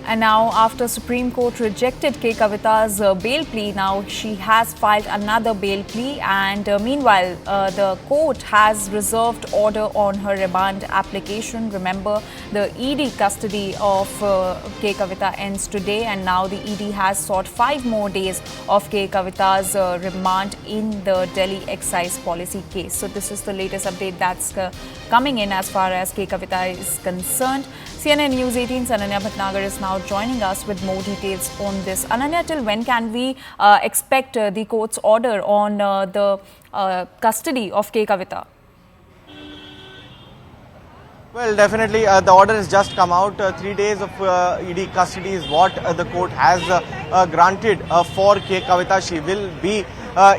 And now, after Supreme Court rejected Kavitha's bail plea, now she has filed another bail plea. And meanwhile, the court has reserved order on her remand application. Remember, the ED custody of Kavitha ends today, and now the ED has sought 5 more days of Kavitha's remand in the Delhi excise policy case. So this is the latest update that's coming in as far as Kavitha is concerned. CNN News 18's Ananya Bhatnagar is now joining us with more details on this. Ananya, till when can we expect the court's order on the custody of Kavitha? Well, definitely the order has just come out. 3 days of ED custody is what the court has granted for Kavitha. She will be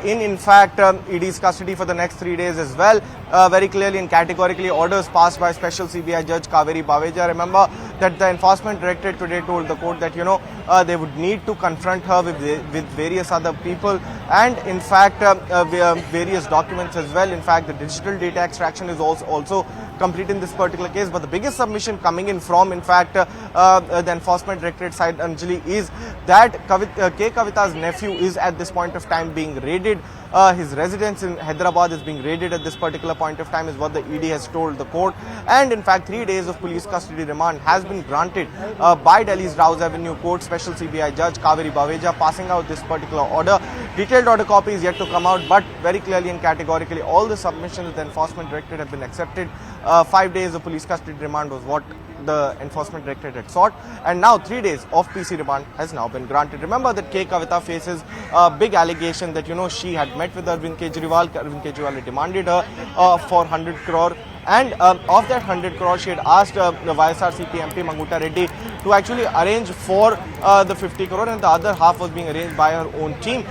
in fact, ED's custody for the next 3 days as well. Very clearly and categorically, orders passed by Special CBI Judge Kavitha. Remember that the Enforcement Directorate today told the court that, they would need to confront her with various other people and, in fact, various documents as well. In fact, the digital data extraction is also complete in this particular case. But the biggest submission coming in from, in fact, the Enforcement Directorate side, Anjali, is that Kavitha's nephew is at this point of time being raided. His residence in Hyderabad is being raided at this particular point of time, is what the ED has told the court. And in fact, 3 days of police custody remand has been granted by Delhi's Rouse Avenue Court. Special CBI Judge Kavitha passing out this particular order. Detailed order copy is yet to come out, but very clearly and categorically, all the submissions of the Enforcement Directorate have been accepted. 5 days of police custody remand was what the Enforcement Directorate had sought, and now 3 days of PC remand has now been granted. Remember that Kavitha faces a big allegation that, she had met with Arvind Kejriwal. Arvind Kejriwal had demanded her for 100 crore. And of that 100 crore, she had asked the YSRCP MP Manguta Reddy to actually arrange for the 50 crore, and the other half was being arranged by her own team,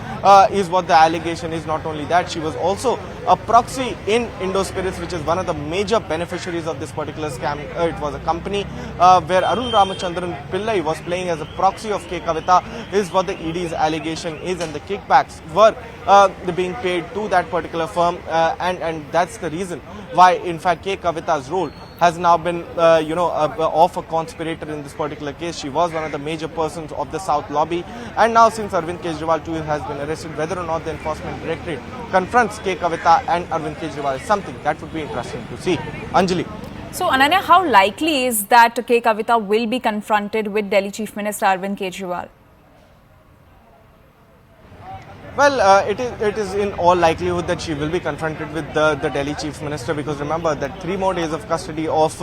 is what the allegation is. Not only that, she was also a proxy in Indo Spirits, which is one of the major beneficiaries of this particular scam. It was a company where Arun Ramachandran Pillai was playing as a proxy of Kavitha, is what the ED's allegation is, and the kickbacks were being paid to that particular firm, and that's the reason why, in fact, Kavitha's role has now been, of a conspirator in this particular case. She was one of the major persons of the South lobby. And now, since Arvind Kejriwal too has been arrested, whether or not the Enforcement Directorate confronts Kavitha and Arvind Kejriwal is something that would be interesting to see. Anjali. So, Ananya, how likely is that Kavitha will be confronted with Delhi Chief Minister Arvind Kejriwal? Well, it is in all likelihood that she will be confronted with the Delhi Chief Minister, because remember that 3 more days of custody of,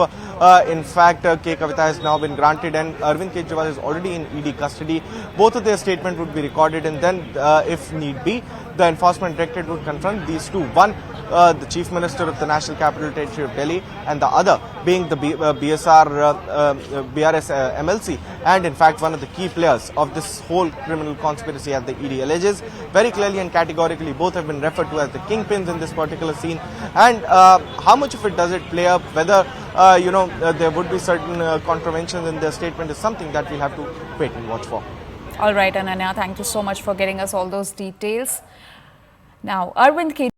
in fact, Kavitha has now been granted, and Arvind Kejriwal is already in ED custody. Both of their statement would be recorded, and then, if need be, the Enforcement Directorate would confront these two. One, the Chief Minister of the National Capital Territory of Delhi, and the other being the BRS MLC, and in fact one of the key players of this whole criminal conspiracy, as the ED alleges. Very clearly and categorically, both have been referred to as the kingpins in this particular scene. And how much of it does it play up, whether there would be certain contraventions in their statement, is something that we'll have to wait and watch for. All right, Ananya, thank you so much for getting us all those details. Now, Arvind Kejriwal